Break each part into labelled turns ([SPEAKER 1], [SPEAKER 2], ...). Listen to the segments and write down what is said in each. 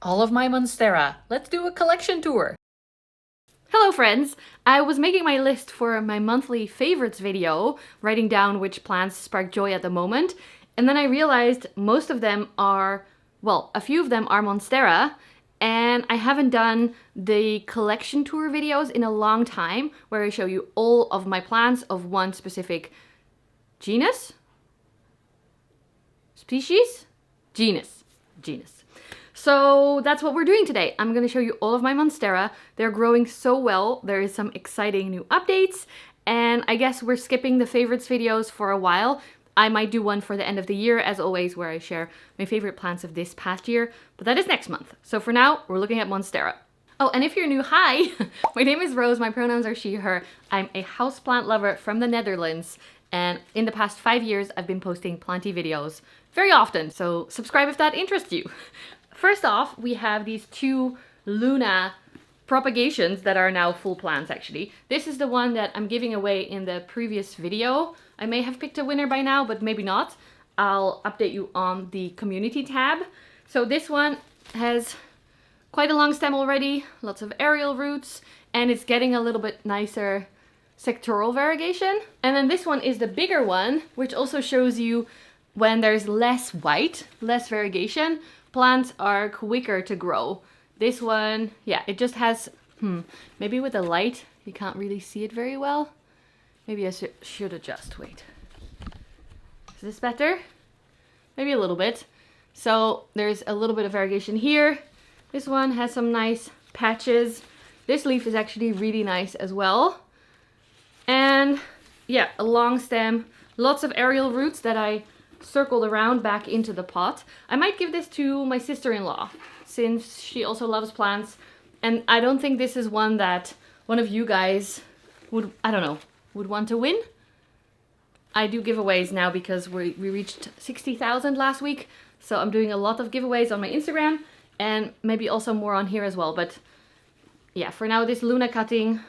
[SPEAKER 1] All of my Monstera. Let's do a collection tour.
[SPEAKER 2] Hello friends! I was making my list for my monthly favorites video, writing down which plants spark joy at the moment, and then I realized most of them are, well, a few of them are Monstera, and I haven't done the collection tour videos in a long time, where I show you all of my plants of one specific genus? Species? Genus. So that's what we're doing today. I'm going to show you all of my Monstera. They're growing so well. There is some exciting new updates. And I guess we're skipping the favorites videos for a while. I might do one for the end of the year, as always, where I share my favorite plants of this past year. But that is next month. So for now, we're looking at Monstera. Oh, and if you're new, hi! My name is Roos. My pronouns are she, her. I'm a houseplant lover from the Netherlands. And in the past 5 years, I've been posting planty videos very often. So subscribe if that interests you. First off, we have these two Luna propagations that are now full plants actually. This is the one that I'm giving away in the previous video. I may have picked a winner by now, but maybe not. I'll update you on the community tab. So this one has quite a long stem already, lots of aerial roots, and it's getting a little bit nicer sectoral variegation. And then this one is the bigger one, which also shows you when there's less white, less variegation, plants are quicker to grow. This one, yeah, it just has, maybe with the light, you can't really see it very well. Maybe I should adjust, wait. Is this better? Maybe a little bit. So there's a little bit of variegation here. This one has some nice patches. This leaf is actually really nice as well. And yeah, a long stem, lots of aerial roots that I circled around back into the pot. I might give this to my sister-in-law since she also loves plants, and I don't think this is one that one of you guys would, I don't know, would want to win. I do giveaways now because we reached 60,000 last week, so I'm doing a lot of giveaways on my Instagram and maybe also more on here as well. But yeah, for now this Luna cutting,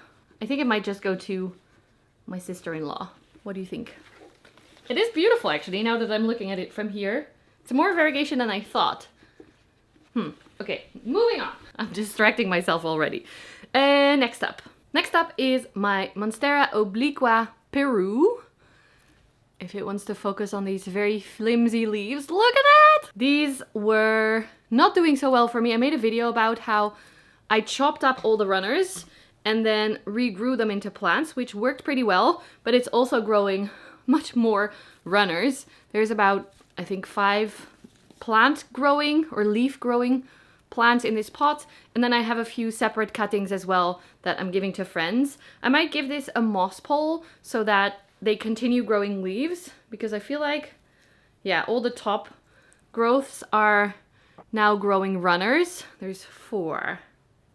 [SPEAKER 2] I think it might just go to my sister-in-law. What do you think? It is beautiful actually, now that I'm looking at it from here. It's more variegation than I thought. Okay, moving on. I'm distracting myself already. Next up. Next up is my Monstera obliqua Peru. If it wants to focus on these very flimsy leaves, look at that! These were not doing so well for me. I made a video about how I chopped up all the runners and then regrew them into plants, which worked pretty well, but it's also growing much more runners. There's about, I think, 5 plant growing or leaf growing plants in this pot, and then I have a few separate cuttings as well that I'm giving to friends. I might give this a moss pole so that they continue growing leaves, because I feel like, yeah, all the top growths are now growing runners. There's 4.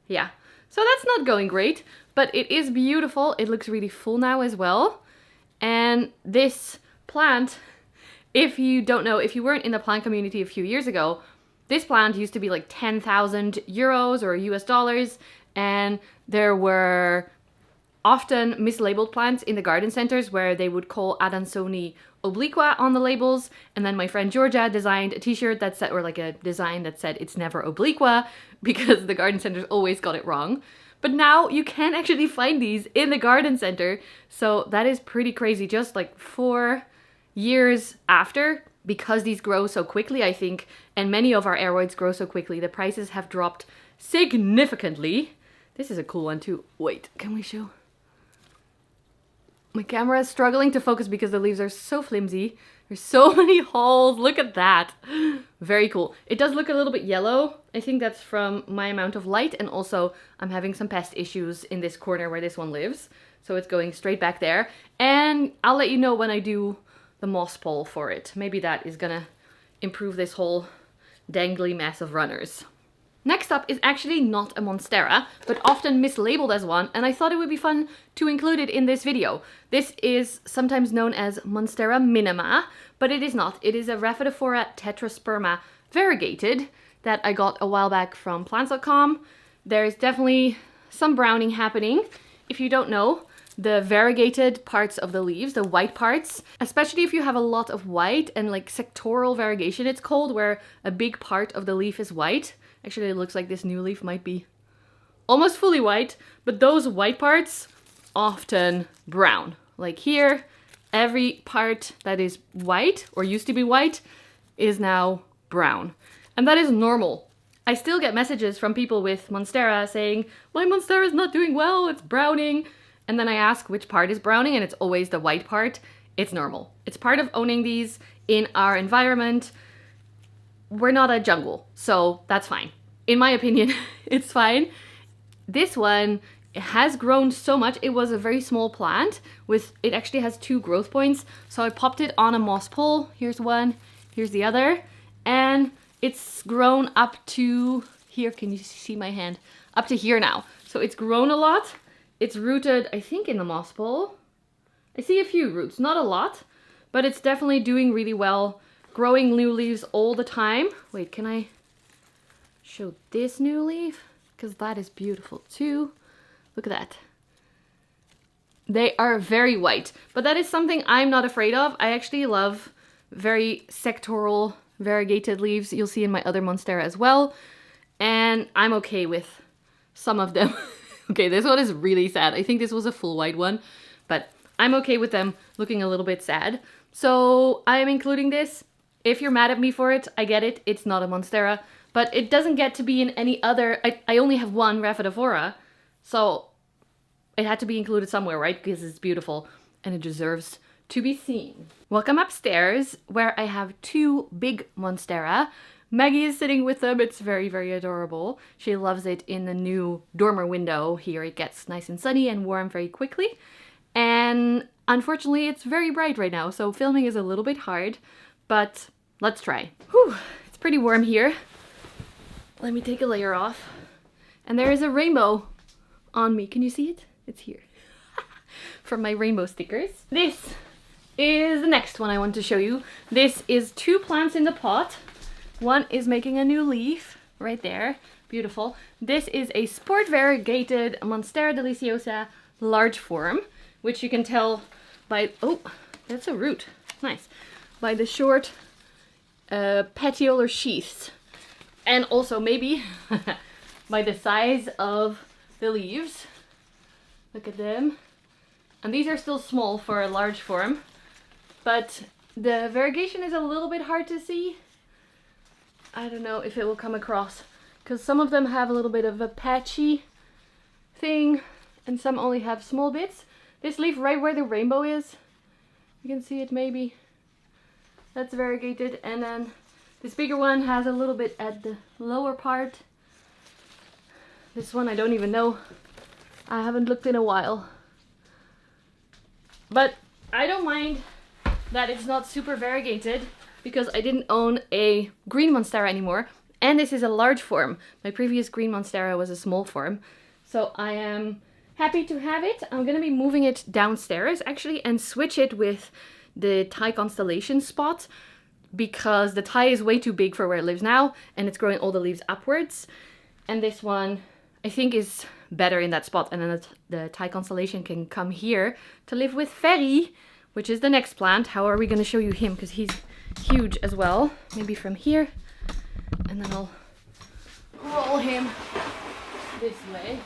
[SPEAKER 2] Yeah, so that's not going great, but it is beautiful. It looks really full now as well. And this plant, if you don't know, if you weren't in the plant community a few years ago, this plant used to be like 10,000 euros or US dollars, and there were often mislabeled plants in the garden centers where they would call Adansoni obliqua on the labels, and then my friend Georgia designed a t-shirt that said, or like a design that said it's never obliqua, because the garden centers always got it wrong. But now you can actually find these in the garden center. So that is pretty crazy. Just like 4 years after, because these grow so quickly, I think, and many of our aroids grow so quickly, the prices have dropped significantly. This is a cool one too. Wait, can we show? My camera is struggling to focus because the leaves are so flimsy. There's so many holes. Look at that. Very cool. It does look a little bit yellow. I think that's from my amount of light, and also I'm having some pest issues in this corner where this one lives. So it's going straight back there. And I'll let you know when I do the moss pole for it. Maybe that is gonna improve this whole dangly mess of runners. Next up is actually not a Monstera, but often mislabeled as one, and I thought it would be fun to include it in this video. This is sometimes known as Monstera minima, but it is not. It is a Rhaphidophora tetrasperma variegated that I got a while back from plants.com. There's definitely some browning happening. If you don't know, the variegated parts of the leaves, the white parts, especially if you have a lot of white and like sectoral variegation it's called, where a big part of the leaf is white Actually, it looks like this new leaf might be almost fully white, but those white parts often brown. Like here, every part that is white or used to be white is now brown. And that is normal. I still get messages from people with Monstera saying, my Monstera is not doing well, it's browning. And then I ask which part is browning, and it's always the white part. It's normal. It's part of owning these in our environment. We're not a jungle, so that's fine. In my opinion, it's fine. This one has grown so much. It was a very small plant it actually has 2 growth points. So I popped it on a moss pole. Here's one, here's the other. And it's grown up to here. Can you see my hand? Up to here now. So it's grown a lot. It's rooted, I think, in the moss pole. I see a few roots, not a lot, but it's definitely doing really well. Growing new leaves all the time. Wait, can I show this new leaf? Because that is beautiful too. Look at that. They are very white, but that is something I'm not afraid of. I actually love very sectoral, variegated leaves. You'll see in my other Monstera as well. And I'm okay with some of them. Okay, this one is really sad. I think this was a full white one, but I'm okay with them looking a little bit sad. So I am including this. If you're mad at me for it, I get it. It's not a Monstera, but it doesn't get to be in any other. I only have one Rhaphidophora, so it had to be included somewhere, right? Because it's beautiful and it deserves to be seen. Welcome upstairs, where I have 2 big Monstera. Maggie is sitting with them. It's very, very adorable. She loves it in the new dormer window. Here it gets nice and sunny and warm very quickly. And unfortunately, it's very bright right now, so filming is a little bit hard, but let's try. Whew, it's pretty warm here. Let me take a layer off. And there is a rainbow on me. Can you see it? It's here. From my rainbow stickers. This is the next one I want to show you. This is 2 plants in the pot. One is making a new leaf right there. Beautiful. This is a sport variegated Monstera Deliciosa large form, which you can tell by, oh, that's a root. Nice. By the short petiolar sheaths. And also maybe by the size of the leaves. Look at them. And these are still small for a large form, but the variegation is a little bit hard to see. I don't know if it will come across, because some of them have a little bit of a patchy thing and some only have small bits. This leaf right where the rainbow is, you can see it maybe. That's variegated, and then this bigger one has a little bit at the lower part. This one I don't even know. I haven't looked in a while. But I don't mind that it's not super variegated, because I didn't own a green Monstera anymore. And this is a large form. My previous green Monstera was a small form. So I am happy to have it. I'm going to be moving it downstairs actually and switch it with the Thai constellation spot, because the Thai is way too big for where it lives now and it's growing all the leaves upwards. And this one I think is better in that spot, and then the Thai constellation can come here to live with Ferry, which is the next plant. How are we going to show you him, because he's huge as well. Maybe from here, and then I'll roll him this way.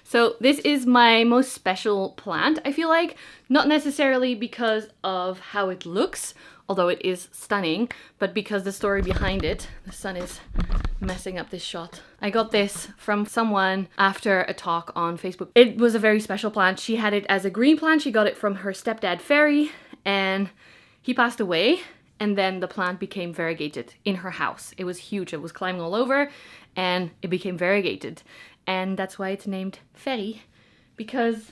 [SPEAKER 2] So this is my most special plant, I feel like. Not necessarily because of how it looks, although it is stunning, but because the story behind it. The sun is messing up this shot. I got this from someone after a talk on Facebook. It was a very special plant. She had it as a green plant. She got it from her stepdad, Ferry, and he passed away. And then the plant became variegated in her house. It was huge. It was climbing all over and it became variegated. And that's why it's named Ferry, because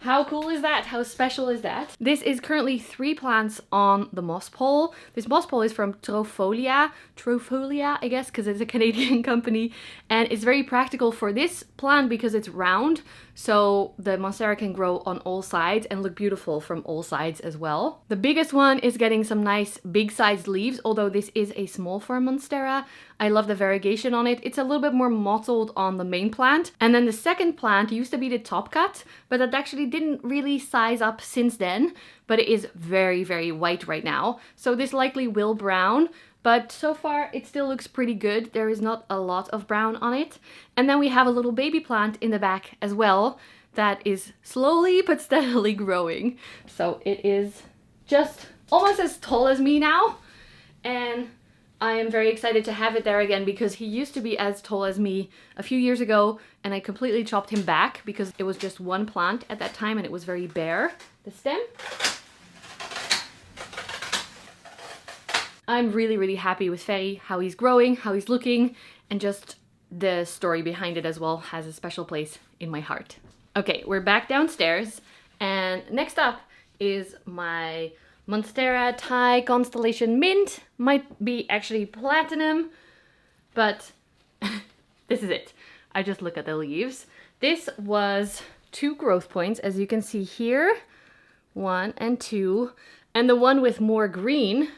[SPEAKER 2] how cool is that? How special is that? This is currently 3 plants on the moss pole. This moss pole is from Trofolia, I guess, because it's a Canadian company. And it's very practical for this plant because it's round. So the Monstera can grow on all sides and look beautiful from all sides as well. The biggest one is getting some nice big sized leaves, although this is a small form Monstera. I love the variegation on it. It's a little bit more mottled on the main plant. And then the second plant used to be the top cut, but that actually didn't really size up since then, but it is very, very white right now. So this likely will brown, But so far it still looks pretty good. There is not a lot of brown on it. And then we have a little baby plant in the back as well that is slowly but steadily growing. So it is just almost as tall as me now. And I am very excited to have it there again because he used to be as tall as me a few years ago and I completely chopped him back because it was just one plant at that time and it was very bare, the stem. I'm really, really happy with Ferry, how he's growing, how he's looking, and just the story behind it as well has a special place in my heart. Okay, we're back downstairs and next up is my Monstera Thai Constellation Mint. Might be actually platinum, but this is it. I just look at the leaves. This was 2 growth points, as you can see here. 1 and 2. And the one with more green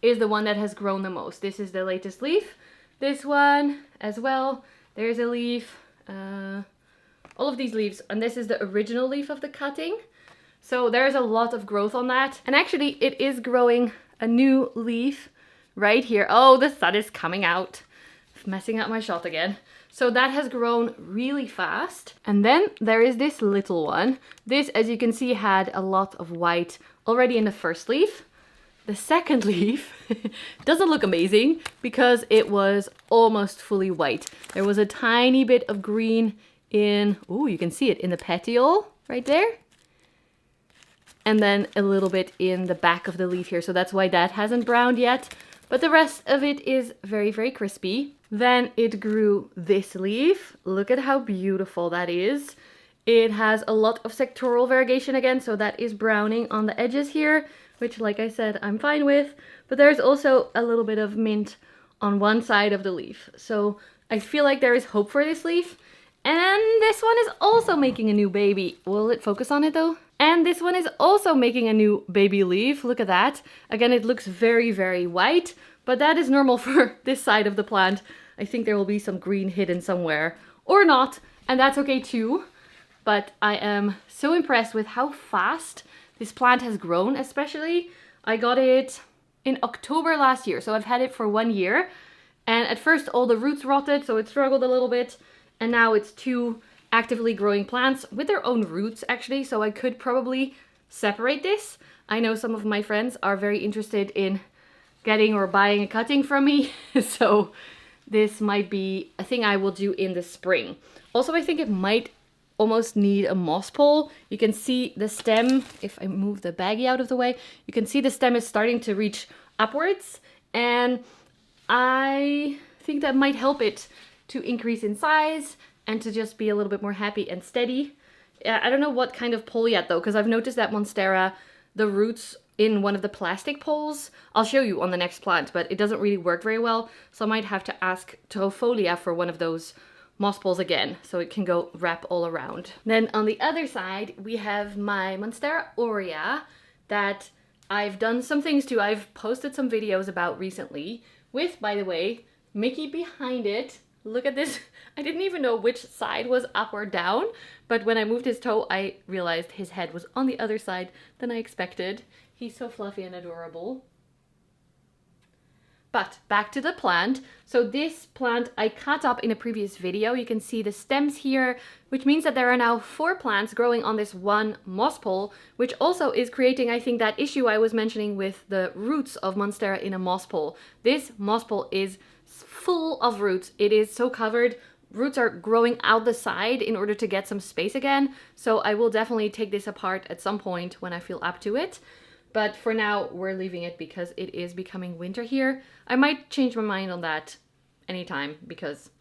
[SPEAKER 2] is the one that has grown the most. This is the latest leaf. This one as well. There's a leaf. All of these leaves. And this is the original leaf of the cutting. So there's a lot of growth on that. And actually it is growing a new leaf right here. Oh, the sun is coming out. Messing up my shot again. So that has grown really fast. And then there is this little one. This, as you can see, had a lot of white already in the first leaf. The second leaf doesn't look amazing because it was almost fully white. There was a tiny bit of green in, oh, you can see it in the petiole right there. And then a little bit in the back of the leaf here. So that's why that hasn't browned yet. But the rest of it is very, very crispy. Then it grew this leaf. Look at how beautiful that is. It has a lot of sectoral variegation again. So that is browning on the edges here, which, like I said, I'm fine with. But there's also a little bit of mint on one side of the leaf. So I feel like there is hope for this leaf. And this one is also making a new baby. Will it focus on it though? And this one is also making a new baby leaf. Look at that. Again, it looks very, very white, but that is normal for this side of the plant. I think there will be some green hidden somewhere or not, and that's okay too. But I am so impressed with how fast this plant has grown, especially. I got it in October last year, so I've had it for 1 year. And at first all the roots rotted, so it struggled a little bit. And now it's 2 actively growing plants with their own roots actually, so I could probably separate this. I know some of my friends are very interested in getting or buying a cutting from me, so this might be a thing I will do in the spring. Also, I think it might almost need a moss pole. You can see the stem, if I move the baggie out of the way, you can see the stem is starting to reach upwards, and I think that might help it to increase in size and to just be a little bit more happy and steady. I don't know what kind of pole yet though, because I've noticed that Monstera, the roots in one of the plastic poles, I'll show you on the next plant, but it doesn't really work very well. So I might have to ask Tofolia for one of those moss poles again, so it can go wrap all around. Then on the other side, we have my Monstera aurea that I've done some things to. I've posted some videos about recently with, by the way, Mickey behind it. Look at this. I didn't even know which side was up or down, but when I moved his toe, I realized his head was on the other side than I expected. He's so fluffy and adorable. But back to the plant. So this plant I cut up in a previous video. You can see the stems here, which means that there are now 4 plants growing on this one moss pole, which also is creating, I think, that issue I was mentioning with the roots of Monstera in a moss pole. This moss pole is full of roots. It is so covered. Roots are growing out the side in order to get some space again. So I will definitely take this apart at some point when I feel up to it. But for now, we're leaving it because it is becoming winter here. I might change my mind on that anytime because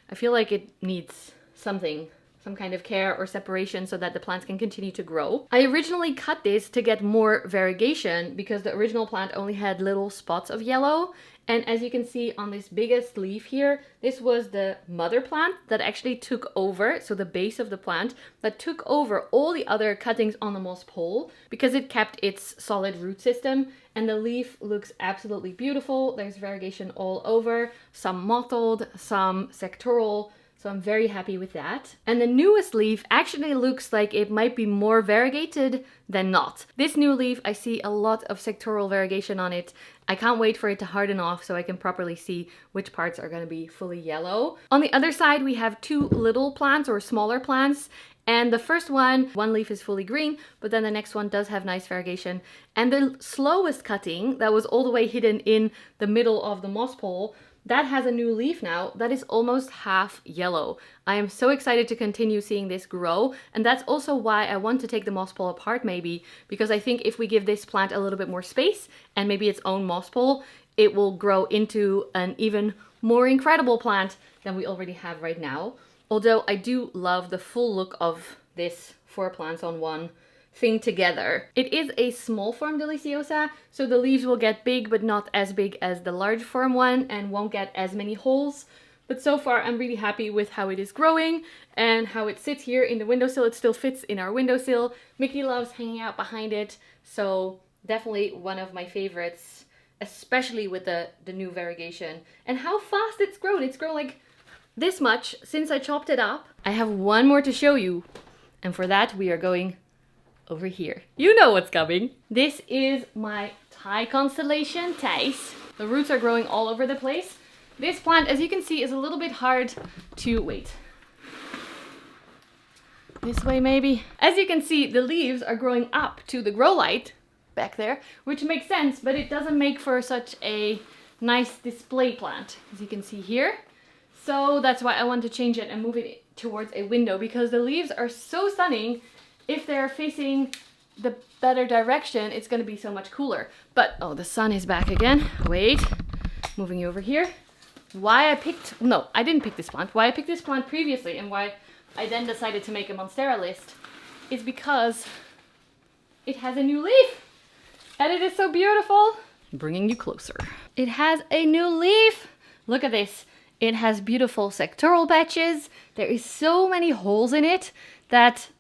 [SPEAKER 2] I feel like it needs something, some kind of care or separation so that the plants can continue to grow. I originally cut this to get more variegation because the original plant only had little spots of yellow. And as you can see on this biggest leaf here, this was the mother plant that actually took over, so the base of the plant, that took over all the other cuttings on the moss pole because it kept its solid root system. And the leaf looks absolutely beautiful. There's variegation all over, some mottled, some sectoral, So I'm very happy with that. And the newest leaf actually looks like it might be more variegated than not. This new leaf, I see a lot of sectoral variegation on it. I can't wait for it to harden off so I can properly see which parts are going to be fully yellow. On the other side, we have two little plants or smaller plants. And the first one leaf is fully green, but then the next one does have nice variegation. And the slowest cutting that was all the way hidden in the middle of the moss pole, that has a new leaf now that is almost half yellow. I am so excited to continue seeing this grow, and that's also why I want to take the moss pole apart maybe, because I think if we give this plant a little bit more space and maybe its own moss pole, it will grow into an even more incredible plant than we already have right now. Although I do love the full look of this 4 plants on one thing together. It is a small form Deliciosa, so the leaves will get big, but not as big as the large form one and won't get as many holes. But so far I'm really happy with how it is growing and how it sits here in the windowsill. It still fits in our windowsill. Mickey loves hanging out behind it, so definitely one of my favorites, especially with the new variegation. And how fast it's grown. It's grown like this much since I chopped it up. I have one more to show you, and for that we are going over here. You know what's coming. This is my Thai constellation, Thais. The roots are growing all over the place. This plant, as you can see, is a little bit hard to, wait. This way maybe. As you can see, the leaves are growing up to the grow light back there, which makes sense, but it doesn't make for such a nice display plant, as you can see here. So that's why I want to change it and move it towards a window, because the leaves are so stunning. If they're facing the better direction, it's going to be so much cooler. But, oh, the sun is back again. Wait, moving you over here. Why I picked, no, I didn't pick this plant. Why I picked this plant previously and why I then decided to make a Monstera list is because it has a new leaf. And it is so beautiful. Bringing you closer. It has a new leaf. Look at this. It has beautiful sectoral patches. There is so many holes in it that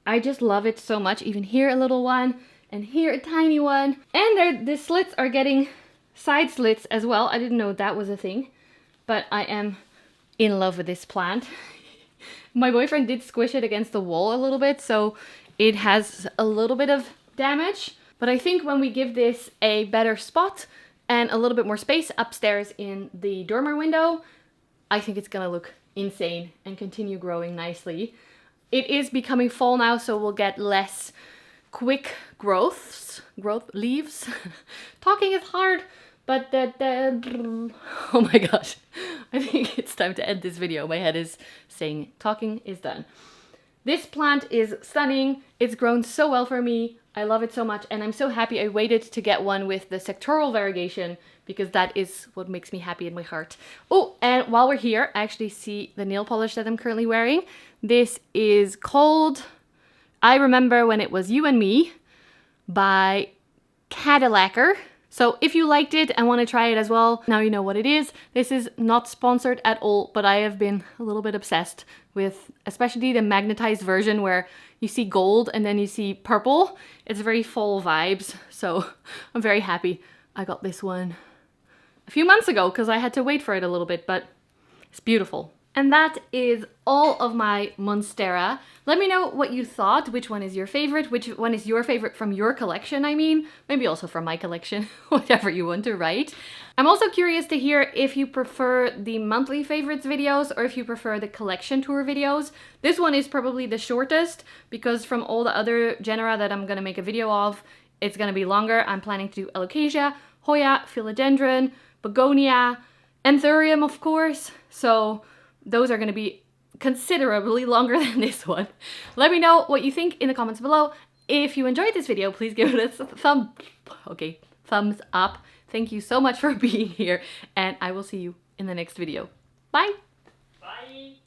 [SPEAKER 2] I just love it so much. Even here a little one, and here a tiny one. And the slits are getting side slits as well. I didn't know that was a thing, but I am in love with this plant. My boyfriend did squish it against the wall a little bit, so it has a little bit of damage. But I think when we give this a better spot and a little bit more space upstairs in the dormer window, I think it's gonna look insane and continue growing nicely. It is becoming fall now, so we'll get less quick leaves. Talking is hard, but oh my gosh. I think it's time to end this video. My head is saying talking is done. This plant is stunning. It's grown so well for me. I love it so much, and I'm so happy I waited to get one with the sectoral variegation, because that is what makes me happy in my heart. Oh, and while we're here, I actually see the nail polish that I'm currently wearing. This is called I Remember When It Was You and Me by Cadillacquer. So if you liked it and want to try it as well, now you know what it is. This is not sponsored at all, but I have been a little bit obsessed with especially the magnetized version where you see gold and then you see purple. It's very fall vibes, so I'm very happy I got this one a few months ago because I had to wait for it a little bit, but it's beautiful. And that is all of my Monstera. Let me know what you thought, which one is your favorite, which one is your favorite from your collection, I mean. Maybe also from my collection, whatever you want to write. I'm also curious to hear if you prefer the monthly favorites videos or if you prefer the collection tour videos. This one is probably the shortest because from all the other genera that I'm gonna make a video of, it's gonna be longer. I'm planning to do Alocasia, Hoya, Philodendron, Begonia, Anthurium, of course. So those are going to be considerably longer than this one. Let me know what you think in the comments below. If you enjoyed this video, please give it a thumbs up. Thank you so much for being here, and I will see you in the next video. Bye!
[SPEAKER 1] Bye!